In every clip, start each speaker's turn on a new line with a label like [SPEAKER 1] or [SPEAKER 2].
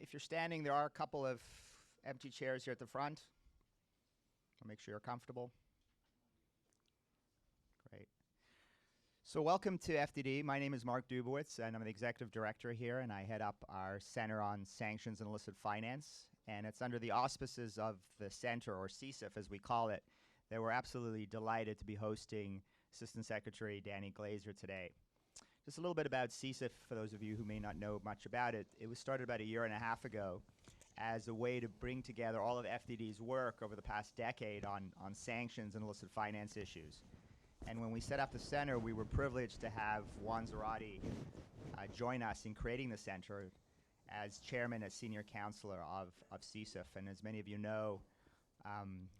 [SPEAKER 1] If you're standing, there are a couple of empty chairs here at the front. I'll make sure you're comfortable. Great. So welcome to FDD. My name is Mark Dubowitz, and I'm the executive director here, and I head up our Center on Sanctions and Illicit Finance. And it's under the auspices of the center, or CSIF as we call it, that we're absolutely delighted to be hosting Assistant Secretary Daniel Glaser today. Just a little bit about CSIF for those of you who may not know much about it. It was started about 1.5 years ago as a way to bring together all of FDD's work over the past decade on sanctions and illicit finance issues. And when we set up the center, we were privileged to have Juan Zarate join us in creating the center as chairman and senior counselor of CSIF. And as many of you know,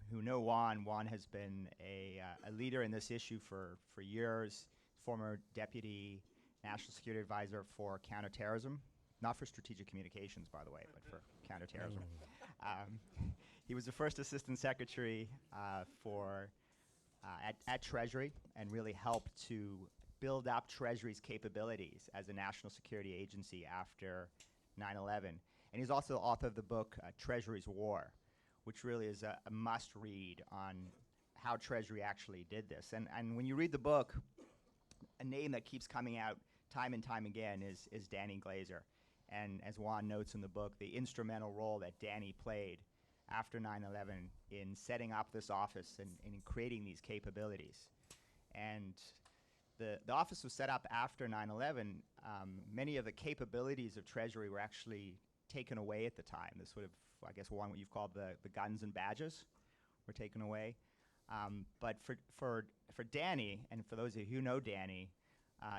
[SPEAKER 1] who know Juan has been a leader in this issue for years, former deputy national security advisor for counterterrorism, not for strategic communications, by the way, but for counterterrorism. He was the first assistant secretary at Treasury and really helped to build up Treasury's capabilities as a national security agency after 9/11. And he's also the author of the book, Treasury's War, which really is a must-read on how Treasury actually did this. And when you read the book, a name that keeps coming out time and time again is Danny Glaser. And as Juan notes in the book, the instrumental role that Danny played after 9/11 in setting up this office and in creating these capabilities. And the office was set up after 9/11. Many of the capabilities of Treasury were actually taken away at the time. This would have, I guess, Juan, what you've called the guns and badges were taken away. But for Danny, and for those of you who know Danny,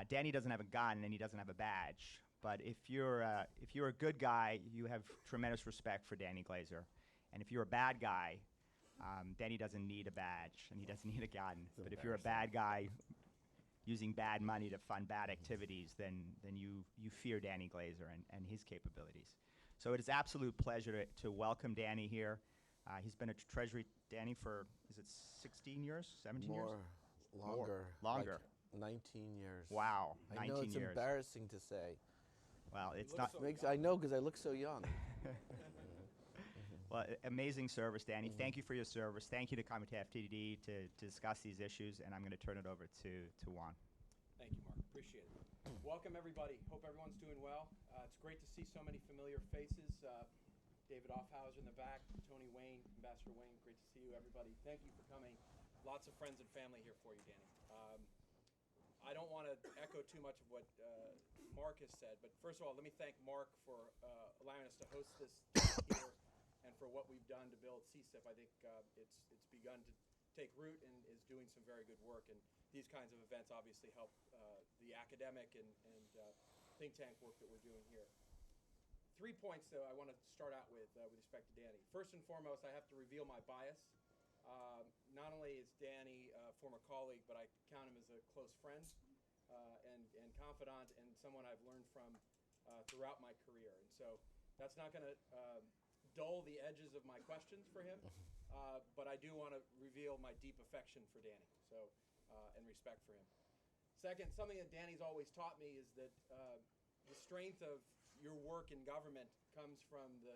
[SPEAKER 1] Danny doesn't have a gun and he doesn't have a badge. But if you're a good guy, you have tremendous respect for Danny Glaser. And if you're a bad guy, Danny doesn't need a badge and he doesn't need a gun. But if you're a bad guy using bad money to fund bad activities, then you fear Danny Glaser and his capabilities. So it is absolute pleasure to welcome Danny here. He's been at Treasury, Danny, for, is it 16 years, 17 years?
[SPEAKER 2] Longer.
[SPEAKER 1] Longer.
[SPEAKER 2] Like 19 years.
[SPEAKER 1] Wow, 19 years.
[SPEAKER 2] I know it's embarrassing to say.
[SPEAKER 1] Well, it's not.
[SPEAKER 2] So I know because I look so young.
[SPEAKER 1] Well, amazing service, Danny. Thank you for your service. Thank you to come to FTD to discuss these issues, and I'm going to turn it over to Juan.
[SPEAKER 3] Thank you, Mark. Appreciate it. Welcome, everybody. Hope everyone's doing well. It's great to see so many familiar faces. David Offhauser in the back, Tony Wayne, Ambassador Wayne, great to see you, everybody. Thank you for coming. Lots of friends and family here for you, Danny. I don't want to echo too much of what Mark has said, but first of all, let me thank Mark for allowing us to host this here and for what we've done to build CSIF. I think it's begun to take root and is doing some very good work, and these kinds of events obviously help the academic and think tank work that we're doing here. 3 points, though, I want to start out with respect to Danny. First and foremost, I have to reveal my bias. Not only is Danny a former colleague, but I count him as a close friend and confidant and someone I've learned from throughout my career. And so that's not going to dull the edges of my questions for him, but I do want to reveal my deep affection for Danny and respect for him. Second, something that Danny's always taught me is that the strength of your work in government comes from the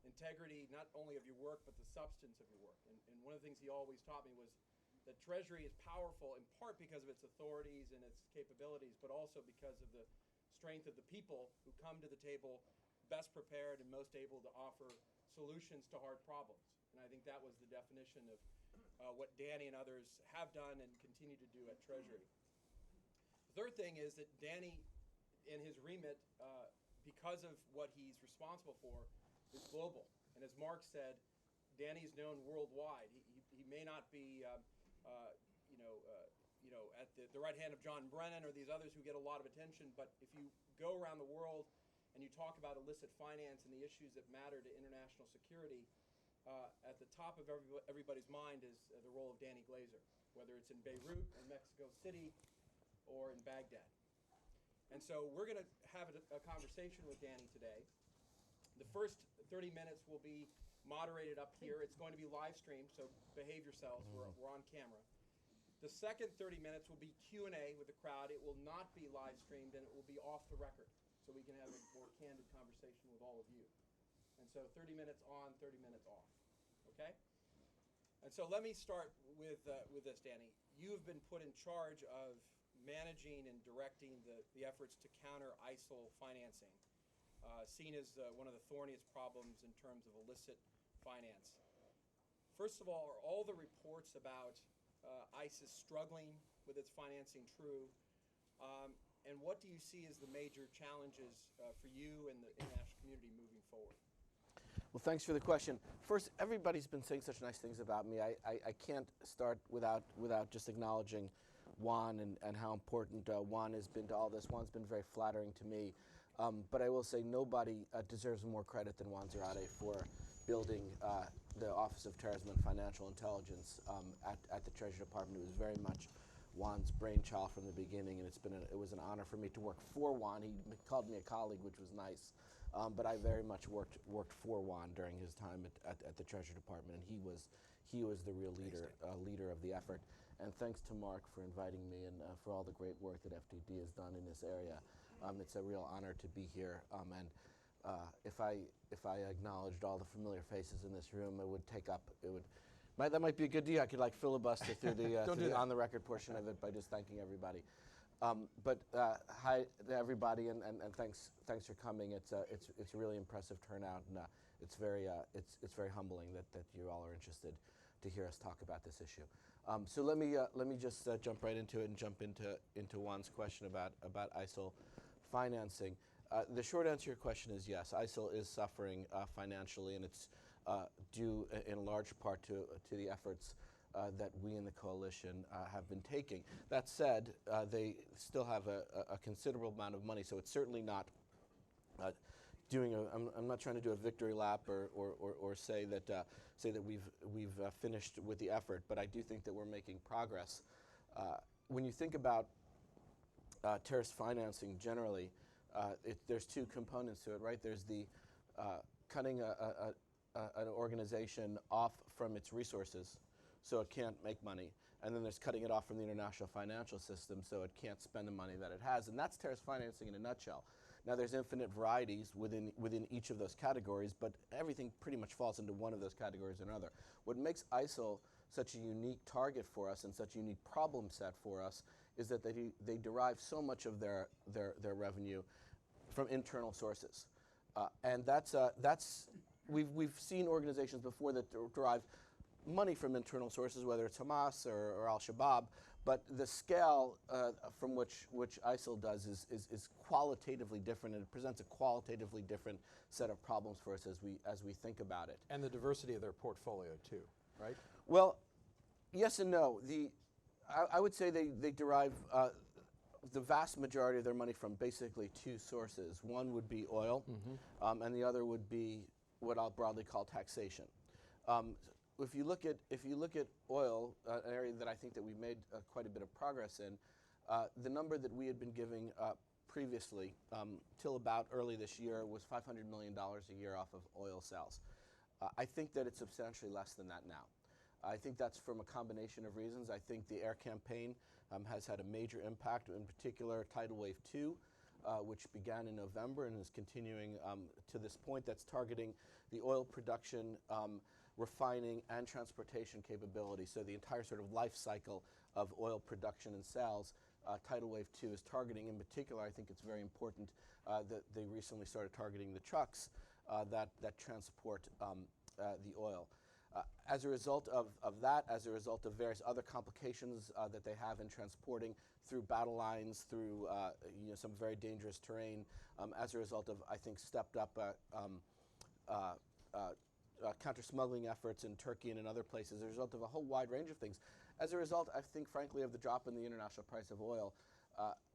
[SPEAKER 3] integrity not only of your work but the substance of your work. And one of the things he always taught me was that Treasury is powerful in part because of its authorities and its capabilities, but also because of the strength of the people who come to the table best prepared and most able to offer solutions to hard problems. And I think that was the definition of what Danny and others have done and continue to do at Treasury. The third thing is that Danny, in his remit, because of what he's responsible for, is global. And as Mark said, Danny's known worldwide. He may not be, at the right hand of John Brennan or these others who get a lot of attention, but if you go around the world and you talk about illicit finance and the issues that matter to international security, at the top of everybody's mind is the role of Danny Glaser, whether it's in Beirut, in Mexico City, or in Baghdad. And so we're going to have a conversation with Danny today. The first 30 minutes will be moderated up here. It's going to be live streamed, so behave yourselves. We're on camera. The second 30 minutes will be Q&A with the crowd. It will not be live streamed, and it will be off the record, so we can have a more candid conversation with all of you. And so 30 minutes on, 30 minutes off. Okay? And so let me start with this, Danny. You have been put in charge of managing and directing the efforts to counter ISIL financing, seen as one of the thorniest problems in terms of illicit finance. First of all, are all the reports about ISIS struggling with its financing true? And what do you see as the major challenges for you and the international community moving forward?
[SPEAKER 2] Well, thanks for the question. First, everybody's been saying such nice things about me. I can't start without just acknowledging Juan and how important Juan has been to all this. Juan's been very flattering to me. But I will say nobody deserves more credit than Juan Zarate for building the Office of Terrorism and Financial Intelligence at the Treasury Department. It was very much Juan's brainchild from the beginning, and it was an honor for me to work for Juan. He called me a colleague, which was nice. But I very much worked for Juan during his time at the Treasury Department, and he was the real leader of the effort. And thanks to Mark for inviting me and for all the great work that FTD has done in this area. It's a real honor to be here. If I acknowledged all the familiar faces in this room, that might be a good deal. I could filibuster through the on the record portion of it by just thanking everybody. But hi to everybody, and thanks for coming. It's a really impressive turnout, and it's very humbling that you all are interested to hear us talk about this issue. So let me just jump right into it and jump into Juan's question about ISIL financing. The short answer to your question is yes. ISIL is suffering financially, and it's due in large part to the efforts that we in the coalition have been taking. That said, they still have a considerable amount of money, so it's certainly not I'm not trying to do a victory lap or say that we've finished with the effort, but I do think that we're making progress. When you think about terrorist financing generally, there's two components to it, right? There's the cutting an organization off from its resources so it can't make money. And then there's cutting it off from the international financial system so it can't spend the money that it has. And that's terrorist financing in a nutshell. Now, there's infinite varieties within each of those categories, but everything pretty much falls into one of those categories or another. What makes ISIL such a unique target for us and such a unique problem set for us is that they derive so much of their revenue from internal sources. And we've seen organizations before that derive money from internal sources, whether it's Hamas or Al-Shabaab, but the scale from which ISIL does is qualitatively different, and it presents a qualitatively different set of problems for us as we think about it.
[SPEAKER 4] And the diversity of their portfolio too, right?
[SPEAKER 2] Well, yes and no. I would say they derive the vast majority of their money from basically two sources. One would be oil, and the other would be what I'll broadly call taxation. If you look at oil, an area that I think that we've made quite a bit of progress in, the number that we had been giving previously, till about early this year, was $500 million a year off of oil sales. I think that it's substantially less than that now. I think that's from a combination of reasons. I think the air campaign has had a major impact, in particular Tidal Wave 2, which began in November and is continuing to this point. That's targeting the oil production, refining, and transportation capability. So the entire sort of life cycle of oil production and sales, Tidal Wave 2 is targeting. In particular, I think it's very important that they recently started targeting the trucks that transport the oil. As a result of that, as a result of various other complications that they have in transporting through battle lines, through some very dangerous terrain, as a result of, I think, stepped up counter-smuggling efforts in Turkey and in other places, as a result of a whole wide range of things. As a result, I think, frankly, of the drop in the international price of oil,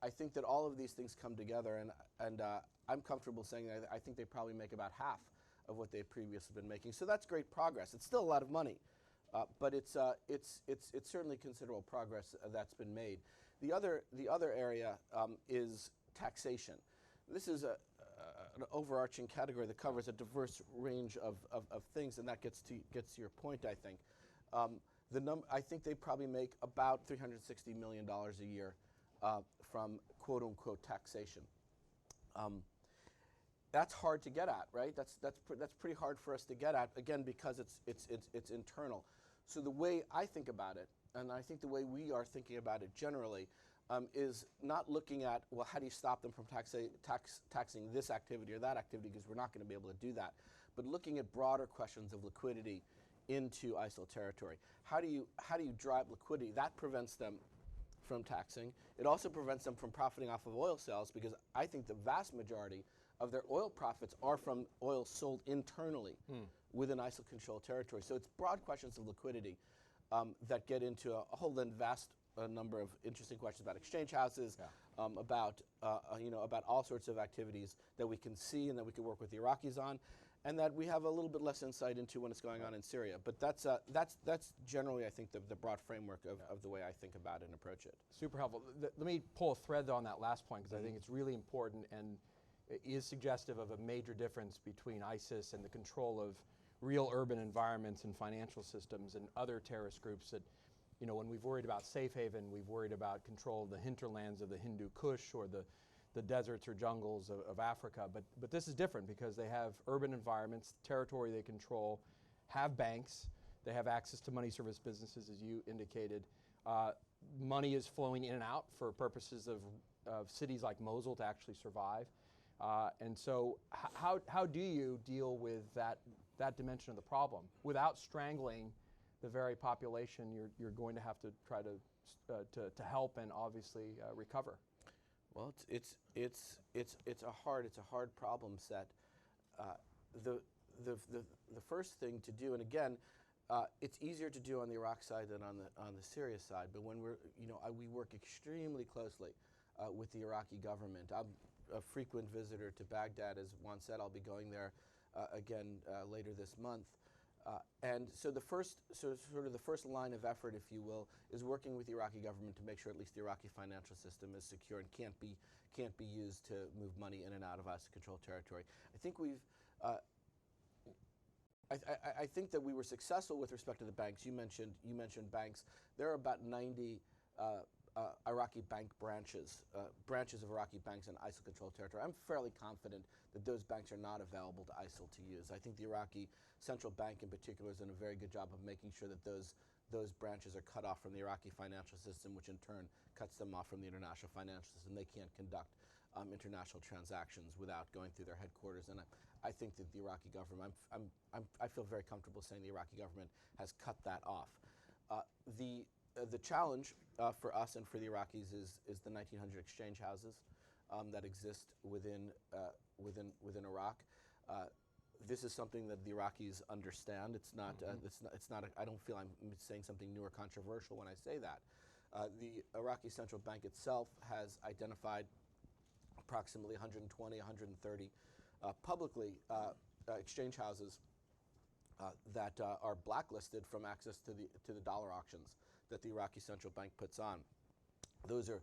[SPEAKER 2] I think that all of these things come together, and I'm comfortable saying that I think they probably make about half of what they've previously been making. So that's great progress. It's still a lot of money, but it's certainly considerable progress that's been made. The other area is taxation. This is an overarching category that covers a diverse range of things, and that gets to your point, I think. I think they probably make about $360 million a year from quote-unquote taxation. that's hard to get at, right? That's pretty hard for us to get at, again, because it's internal. So the way I think about it, and I think the way we are thinking about it generally, is not looking at, well, how do you stop them from taxing this activity or that activity, because we're not going to be able to do that, but looking at broader questions of liquidity into ISIL territory. How do you drive liquidity? That prevents them from taxing. It also prevents them from profiting off of oil sales, because I think the vast majority of their oil profits are from oil sold internally within ISIL-controlled territory. So it's broad questions of liquidity that get into a whole then vast number of interesting questions about exchange houses, about all sorts of activities that we can see and that we can work with the Iraqis on, and that we have a little bit less insight into when it's going on in Syria. But that's generally, I think, the broad framework of the way I think about it and approach it.
[SPEAKER 4] Super helpful. Let me pull a thread on that last point, because I think it's really important and is suggestive of a major difference between ISIS and the control of real urban environments and financial systems and other terrorist groups that, when we've worried about safe haven, we've worried about control of the hinterlands of the Hindu Kush or the deserts or jungles of Africa. But this is different, because they have urban environments, territory they control, have banks, they have access to money service businesses, as you indicated. Money is flowing in and out for purposes of cities like Mosul to actually survive. And so how do you deal with that dimension of the problem without strangling the very population you're going to have to try to help and obviously recover?
[SPEAKER 2] Well, it's a hard problem set. The first thing to do, and again, it's easier to do on the Iraq side than on the Syria side. But when we work extremely closely with the Iraqi government. I'm a frequent visitor to Baghdad, as Juan said. I'll be going there again later this month. And so the first line of effort, if you will, is working with the Iraqi government to make sure at least the Iraqi financial system is secure and can't be used to move money in and out of ISIL-controlled territory. I think I think that we were successful with respect to the banks. You mentioned banks. There are about 90 Iraqi bank branches of Iraqi banks in ISIL-controlled territory. I'm fairly confident that those banks are not available to ISIL to use. I think the Iraqi central bank in particular has done a very good job of making sure that those branches are cut off from the Iraqi financial system, which in turn cuts them off from the international financial system. They can't conduct international transactions without going through their headquarters. And I think that the Iraqi government, I feel very comfortable saying the Iraqi government has cut that off. The challenge for us and for the Iraqis is the 1900 exchange houses that exist within Iraq. This is something that the Iraqis understand. It's not. I don't feel I'm saying something new or controversial when I say that. The Iraqi central bank itself has identified approximately 120, 130 publicly exchange houses that are blacklisted from access to the dollar auctions that the Iraqi central bank puts on. Those are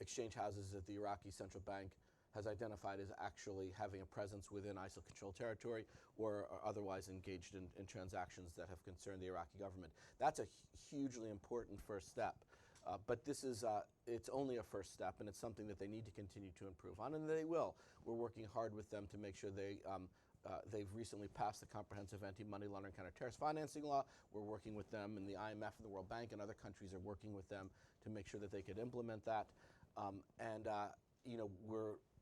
[SPEAKER 2] exchange houses that the Iraqi central bank has identified as actually having a presence within ISIL-controlled territory or are otherwise engaged in transactions that have concerned the Iraqi government. That's a hugely important first step. But this is, it's only a first step, and it's something that they need to continue to improve on, and they will. We're working hard with them to make sure they've recently passed the comprehensive anti-money laundering counter-terrorist financing law. We're working with them, and the IMF and the World Bank and other countries are working with them to make sure that they could implement that.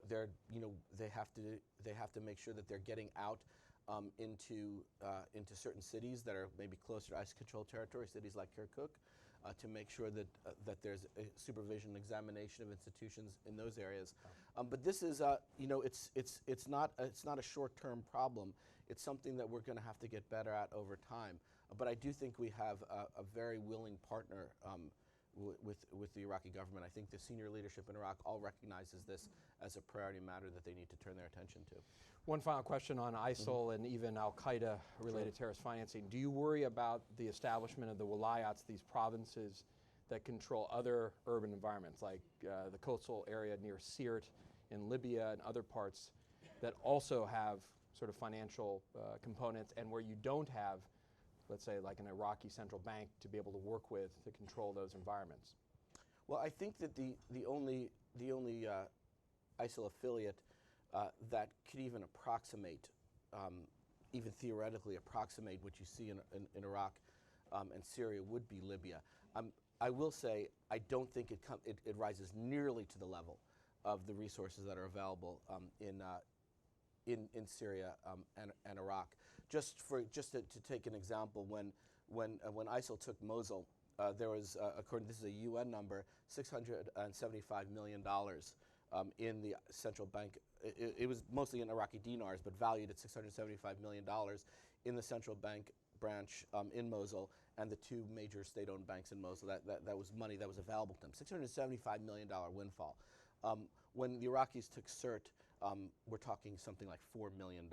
[SPEAKER 2] They have to make sure that they're getting out into certain cities that are maybe closer to ISIL-controlled territory, cities like Kirkuk, to make sure that there's a supervision and examination of institutions in those areas. But this is, it's not a short-term problem. It's something that we're going to have to get better at over time. But I do think we have a very willing partner with the Iraqi government. I think the senior leadership in Iraq all recognizes this as a priority matter that they need to turn their attention to.
[SPEAKER 4] One final question on ISIL and even al-Qaeda-related terrorist financing. Do you worry about the establishment of the wilayats, these provinces that control other urban environments, like the coastal area near Sirte in Libya and other parts that also have sort of financial components, and where you don't have, let's say, like an Iraqi central bank to be able to work with to control those environments?
[SPEAKER 2] Well, I think that the only ISIL affiliate that could even approximate, even theoretically approximate what you see in Iraq and Syria would be Libya. I will say I don't think it rises nearly to the level of the resources that are available in Syria and Iraq. Just to take an example, when ISIL took Mosul, there was, this is a UN number, $675 million in the central bank. It was mostly in Iraqi dinars, but valued at $675 million in the central bank branch in Mosul and the two major state-owned banks in Mosul. That was money that was available to them. $675 million windfall. When the Iraqis took Sirte, we're talking something like $4 million.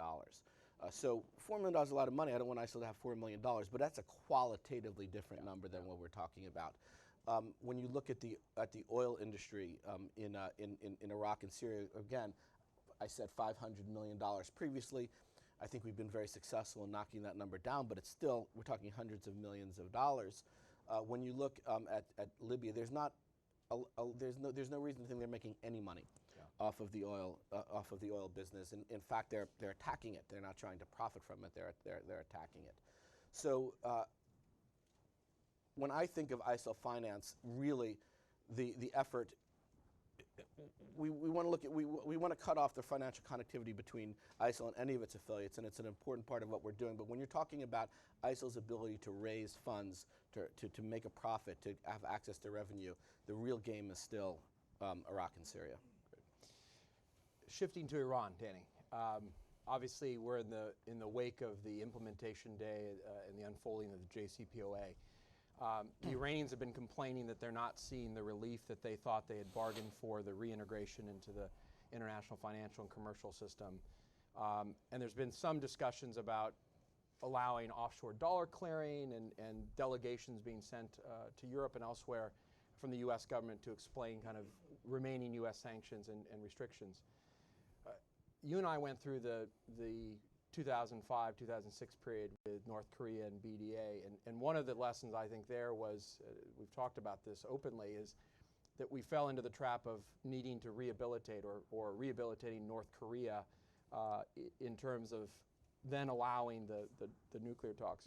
[SPEAKER 2] So $4 million is a lot of money. I don't want ISIL to have $4 million, but that's a qualitatively different number than what we're talking about. When you look at the oil industry in Iraq and Syria, again, I said $500 million previously. I think we've been very successful in knocking that number down, but it's still, we're talking hundreds of millions of dollars. When you look at Libya, there's no reason to think they're making any money off of the oil business. In fact, they're attacking it. They're not trying to profit from it. They're attacking it. So when I think of ISIL finance, really the effort, we want to look at, we want to cut off the financial connectivity between ISIL and any of its affiliates, and it's an important part of what we're doing. But when you're talking about ISIL's ability to raise funds, to make a profit, to have access to revenue, the real game is still Iraq and Syria.
[SPEAKER 4] Shifting to Iran, Danny. Obviously, we're in the wake of the implementation day and the unfolding of the JCPOA. The Iranians have been complaining that they're not seeing the relief that they thought they had bargained for, the reintegration into the international financial and commercial system. And there's been some discussions about allowing offshore dollar clearing and delegations being sent to Europe and elsewhere from the U.S. government to explain kind of remaining U.S. sanctions and restrictions. You and I went through the 2005-2006 period with North Korea and BDA, and one of the lessons I think there was, we've talked about this openly, is that we fell into the trap of needing to rehabilitate or rehabilitating North Korea in terms of then allowing the nuclear talks.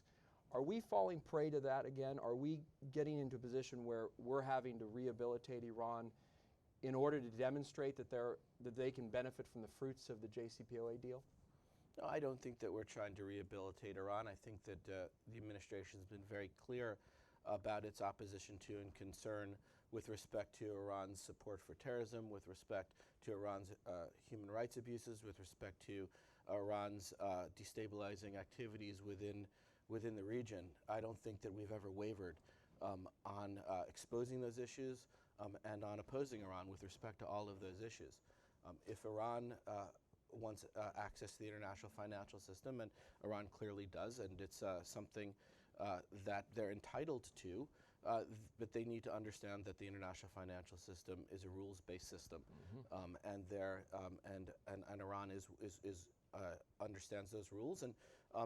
[SPEAKER 4] Are we falling prey to that again? Are we getting into a position where we're having to rehabilitate Iran in order to demonstrate that they can benefit from the fruits of the JCPOA deal?
[SPEAKER 2] No, I don't think that we're trying to rehabilitate Iran. I think that the administration has been very clear about its opposition to and concern with respect to Iran's support for terrorism, with respect to Iran's human rights abuses, with respect to Iran's destabilizing activities within the region. I don't think that we've ever wavered on exposing those issues and on opposing Iran with respect to all of those issues. If Iran wants access to the international financial system, and Iran clearly does, and it's something that they're entitled to, but they need to understand that the international financial system is a rules-based system, and Iran understands those rules, and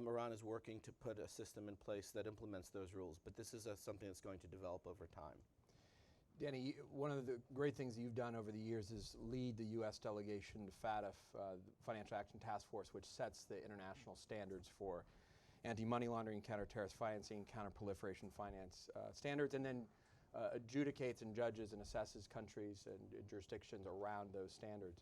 [SPEAKER 2] Iran is working to put a system in place that implements those rules. But this is something that's going to develop over time.
[SPEAKER 4] Danny, one of the great things you've done over the years is lead the U.S. delegation to FATF, Financial Action Task Force, which sets the international standards for anti-money laundering, counter-terrorist financing, counter-proliferation finance standards, and then adjudicates and judges and assesses countries and jurisdictions around those standards.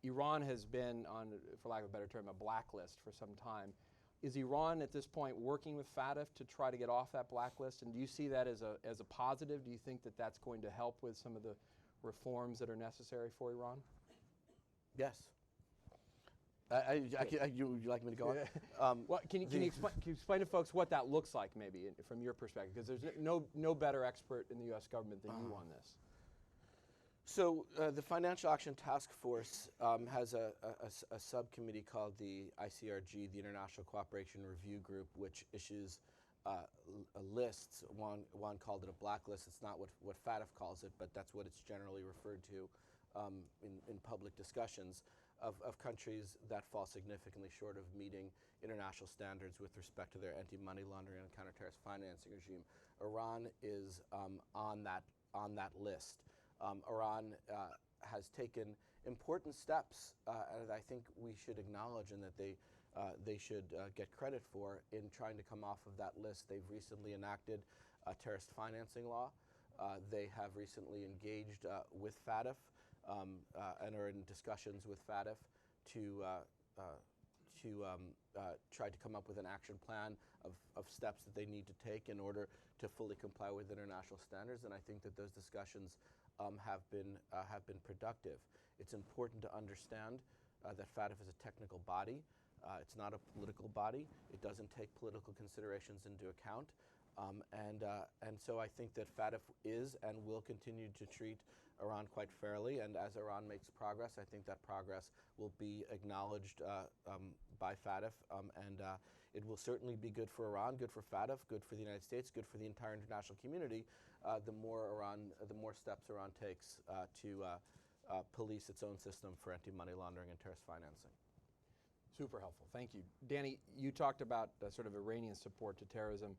[SPEAKER 4] Iran has been on, for lack of a better term, a blacklist for some time. Is Iran at this point working with FATF to try to get off that blacklist? And do you see that as a positive? Do you think that that's going to help with some of the reforms that are necessary for Iran?
[SPEAKER 2] Yes. Would you like me to go on?
[SPEAKER 4] Well, can you explain to folks what that looks like, maybe, from your perspective? Because there's no better expert in the U.S. government than you on this.
[SPEAKER 2] So the Financial Action Task Force has a subcommittee called the ICRG, the International Cooperation Review Group, which issues lists. Juan called it a blacklist. It's not what FATF calls it, but that's what it's generally referred to in public discussions of countries that fall significantly short of meeting international standards with respect to their anti-money laundering and counter-terrorist financing regime. Iran is on that list. Iran has taken important steps, and I think we should acknowledge and that they should get credit for in trying to come off of that list. They've recently enacted a terrorist financing law. They have recently engaged with FATF and are in discussions with FATF to try to come up with an action plan of steps that they need to take in order to fully comply with international standards. And I think that those discussions have been productive. It's important to understand that FATF is a technical body. It's not a political body. It doesn't take political considerations into account. And so I think that FATF is and will continue to treat Iran quite fairly, and as Iran makes progress, I think that progress will be acknowledged by FATF, and it will certainly be good for Iran, good for FATF, good for the United States, good for the entire international community. The more steps Iran takes to police its own system for anti-money laundering and terrorist financing.
[SPEAKER 4] Super helpful. Thank you. Danny, you talked about sort of Iranian support to terrorism.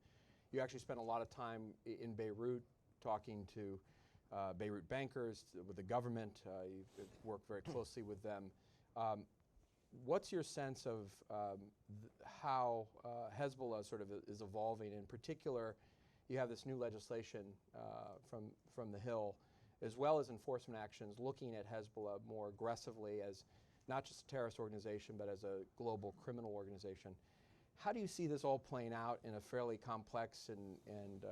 [SPEAKER 4] You actually spent a lot of time in Beirut talking to Beirut bankers, with the government. You've worked very closely with them. What's your sense of how Hezbollah sort of is evolving? In particular, you have this new legislation from the Hill, as well as enforcement actions looking at Hezbollah more aggressively as not just a terrorist organization, but as a global criminal organization. How do you see this all playing out in a fairly complex and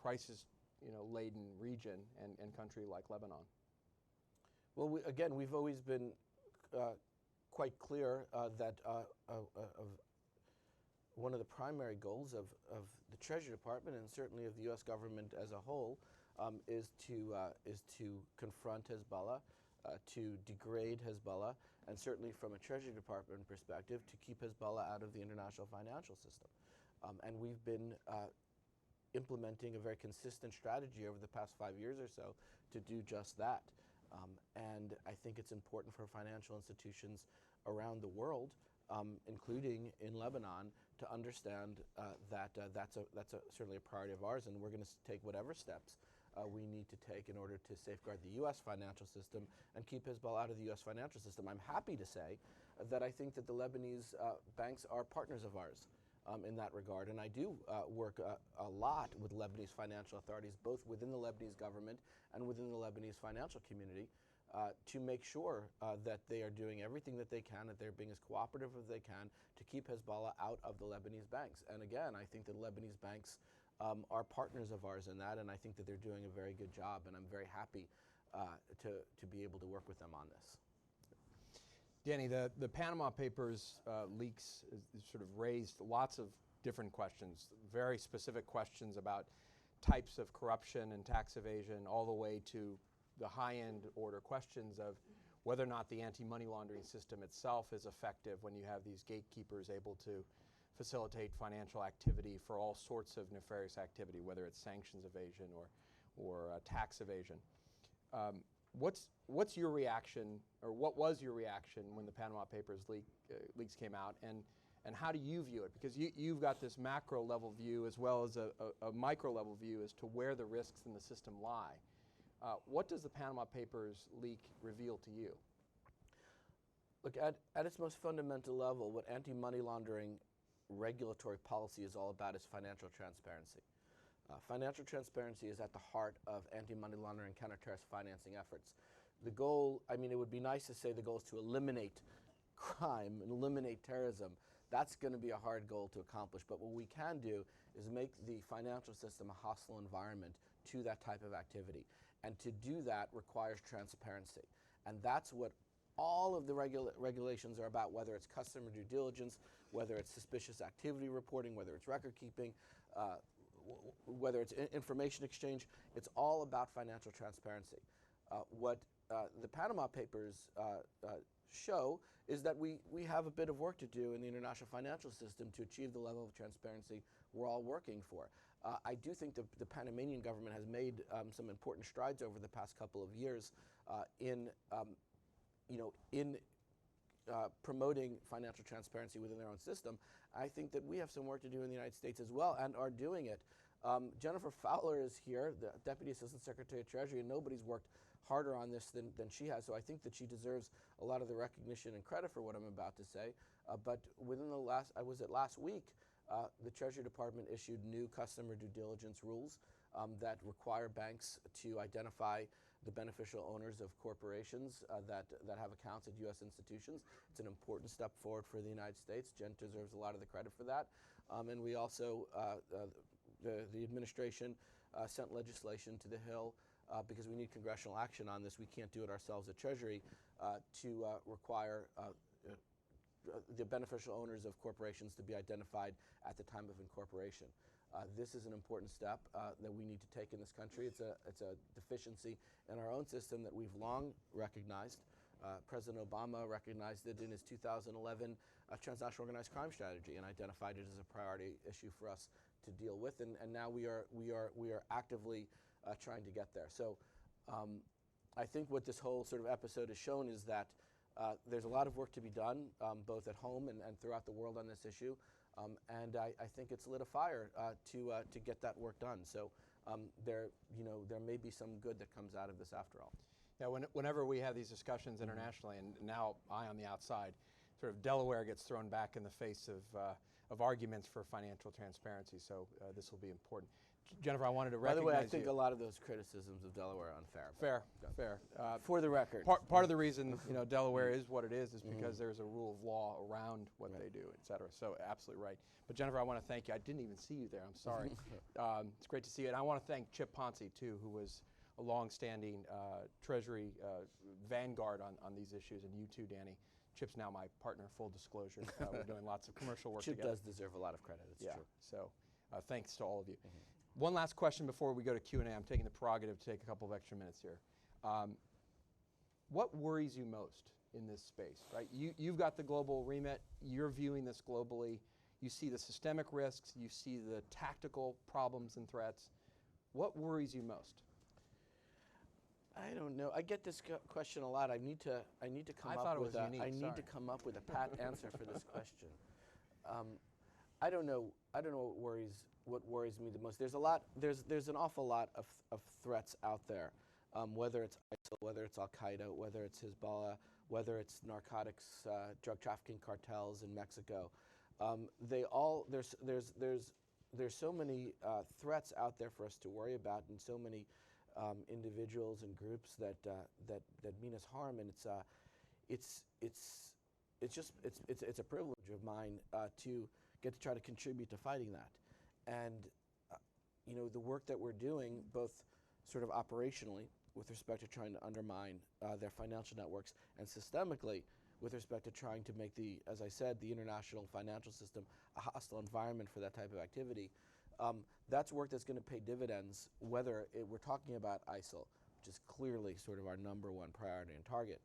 [SPEAKER 4] crisis-laden region and country like Lebanon?
[SPEAKER 2] Well, again, we've always been quite clear that one of the primary goals of the Treasury Department and certainly of the U.S. government as a whole is to confront Hezbollah, to degrade Hezbollah, and certainly from a Treasury Department perspective, to keep Hezbollah out of the international financial system. And we've been implementing a very consistent strategy over the past 5 years or so to do just that. And I think it's important for financial institutions around the world, including in Lebanon, to understand that that's certainly a priority of ours, and we're going to take whatever steps we need to take in order to safeguard the U.S. financial system and keep Hezbollah out of the U.S. financial system. I'm happy to say that I think that the Lebanese banks are partners of ours in that regard, and I do work a lot with Lebanese financial authorities, both within the Lebanese government and within the Lebanese financial community, to make sure that they are doing everything that they can, that they're being as cooperative as they can to keep Hezbollah out of the Lebanese banks. And again, I think that Lebanese banks are partners of ours in that, and I think that they're doing a very good job, and I'm very happy to be able to work with them on this.
[SPEAKER 4] Danny, the Panama Papers leaks sort of raised lots of different questions, very specific questions about types of corruption and tax evasion, all the way to the high-end order questions of whether or not the anti-money laundering system itself is effective when you have these gatekeepers able to facilitate financial activity for all sorts of nefarious activity, whether it's sanctions evasion or tax evasion. What's your reaction, or what was your reaction when the Panama Papers leaks came out, and how do you view it? Because you've got this macro level view as well as a micro level view as to where the risks in the system lie. What does the Panama Papers leak reveal to you?
[SPEAKER 2] Look, at its most fundamental level, what anti-money laundering regulatory policy is all about is financial transparency. Financial transparency is at the heart of anti-money laundering and counter-terrorist financing efforts. The goal, I mean, it would be nice to say the goal is to eliminate crime and eliminate terrorism. That's going to be a hard goal to accomplish, but what we can do is make the financial system a hostile environment to that type of activity. And to do that requires transparency. And that's what all of the regulations are about, whether it's customer due diligence, whether it's suspicious activity reporting, whether it's record keeping, whether it's information exchange. It's all about financial transparency. What the Panama Papers show is that we have a bit of work to do in the international financial system to achieve the level of transparency we're all working for. I do think the Panamanian government has made some important strides over the past couple of years in promoting financial transparency within their own system. I think that we have some work to do in the United States as well, and are doing it Jennifer Fowler is here, the Deputy Assistant Secretary of Treasury, and nobody's worked harder on this than she has. So I think that she deserves a lot of the recognition and credit for what I'm about to say. But within the last week, the Treasury Department issued new customer due diligence rules that require banks to identify the beneficial owners of corporations that have accounts at U.S. institutions. It's an important step forward for the United States. Jen deserves a lot of the credit for that. And we also, the administration sent legislation to the Hill because we need congressional action on this. We can't do it ourselves at Treasury to require the beneficial owners of corporations to be identified at the time of incorporation. This is an important step that we need to take in this country. It's a deficiency in our own system that we've long recognized. President Obama recognized it in his 2011 transnational organized crime strategy and identified it as a priority issue for us to deal with. And now we are actively trying to get there. So I think what this whole sort of episode has shown is that there's a lot of work to be done, both at home and throughout the world on this issue. And I think it's lit a fire to get that work done. So there may be some good that comes out of this after all.
[SPEAKER 4] Yeah, whenever we have these discussions internationally, and now I on the outside, sort of Delaware gets thrown back in the face of arguments for financial transparency. So this will be important. Jennifer, I wanted to recognize you.
[SPEAKER 2] By the way, I think a lot of those criticisms of Delaware are unfair.
[SPEAKER 4] Fair.
[SPEAKER 2] For the record.
[SPEAKER 4] Part of the reason Delaware is what it is because there's a rule of law around what they do, et cetera. So absolutely right. But Jennifer, I want to thank you. I didn't even see you there. I'm sorry. It's great to see you. And I want to thank Chip Ponce, too, who was a long-standing Treasury vanguard on these issues, and you too, Danny. Chip's now my partner, full disclosure. We're doing lots of commercial work together.
[SPEAKER 2] Chip does deserve a lot of credit, it's true.
[SPEAKER 4] So thanks to all of you. One last question before we go to Q&A. I'm taking the prerogative to take a couple of extra minutes here. What worries you most in this space, right? You've got the global remit. You're viewing this globally. You see the systemic risks. You see the tactical problems and threats. What worries you most?
[SPEAKER 2] I don't know. I get this question a lot. I need to come up with a pat answer for this question. I don't know what worries me the most. There's an awful lot of threats out there, whether it's ISIL, whether it's Al Qaeda, whether it's Hezbollah, whether it's narcotics, drug trafficking cartels in Mexico. There's so many threats out there for us to worry about, and so many individuals and groups that mean us harm, and it's a privilege of mine to get to try to contribute to fighting that. And the work that we're doing, both sort of operationally with respect to trying to undermine their financial networks, and systemically with respect to trying to make as I said, the international financial system a hostile environment for that type of activity. That's work that's going to pay dividends, whether we're talking about ISIL, which is clearly sort of our number one priority and target,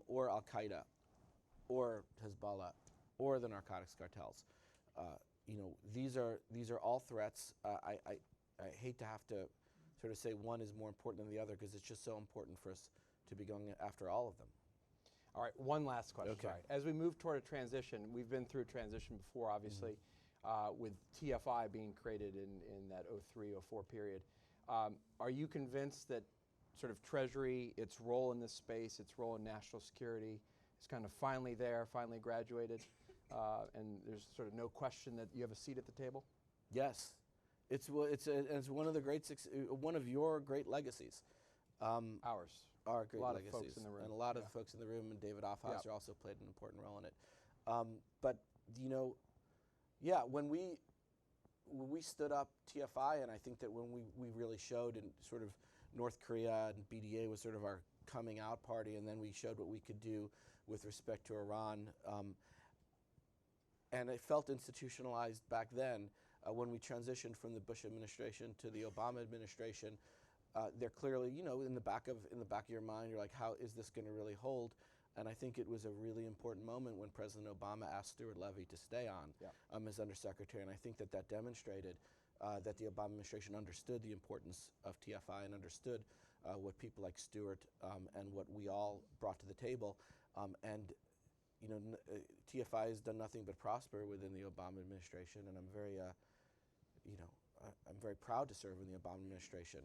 [SPEAKER 2] or Al Qaeda, or Hezbollah, or the narcotics cartels. These are all threats. I hate to have to sort of say one is more important than the other because it's just so important for us to be going after all of them.
[SPEAKER 4] All right, one last question.
[SPEAKER 2] Okay.
[SPEAKER 4] Sorry. As we move toward a transition, we've been through a transition before, obviously, with TFI being created in that 03-04 period. Are you convinced that sort of Treasury, its role in this space, its role in national security, is kind of finally there, finally graduated, and there's sort of no question that you have a seat at the table?
[SPEAKER 2] Yes, it's one of the one of your great legacies.
[SPEAKER 4] Ours.
[SPEAKER 2] Our great
[SPEAKER 4] a lot
[SPEAKER 2] legacies.
[SPEAKER 4] Of folks in the room.
[SPEAKER 2] And a lot of folks in the room, and David Offhauser also played an important role in it. But when we stood up TFI, and I think that when we really showed, and sort of North Korea and BDA was sort of our coming out party, and then we showed what we could do with respect to Iran. And it felt institutionalized back then. When we transitioned from the Bush administration to the Obama administration, they're clearly, in the back of your mind, you're like, how is this going to really hold? And I think it was a really important moment when President Obama asked Stuart Levy to stay on as Undersecretary, and I think that demonstrated that the Obama administration understood the importance of TFI and understood what people like Stuart and what we all brought to the table. TFI has done nothing but prosper within the Obama administration, and I'm very, I'm very proud to serve in the Obama administration.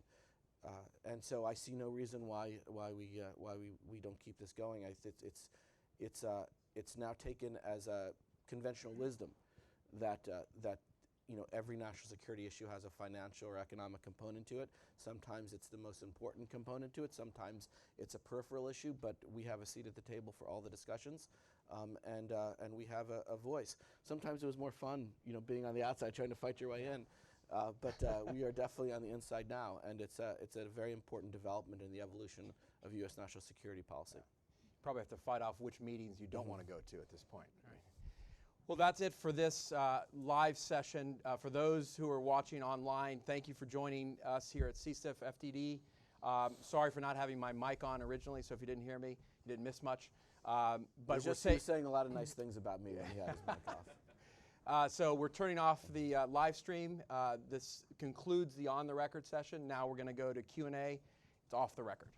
[SPEAKER 2] And so I see no reason why we don't keep this going. It's now taken as a conventional wisdom that every national security issue has a financial or economic component to it. Sometimes it's the most important component to it. Sometimes it's a peripheral issue, but we have a seat at the table for all the discussions, and we have a voice. Sometimes it was more fun, being on the outside trying to fight your way in, but we are definitely on the inside now, and it's a very important development in the evolution of U.S. national security policy.
[SPEAKER 4] Probably have to fight off which meetings you don't want to go to at this point. Right. Well, that's it for this live session. For those who are watching online, thank you for joining us here at CSIF FTD. Sorry for not having my mic on originally, so if you didn't hear me, you didn't miss much. But
[SPEAKER 2] he was saying a lot of nice things about me when he had his mic off.
[SPEAKER 4] So we're turning off the live stream. This concludes the On the Record session. Now we're going to go to Q&A. It's off the record.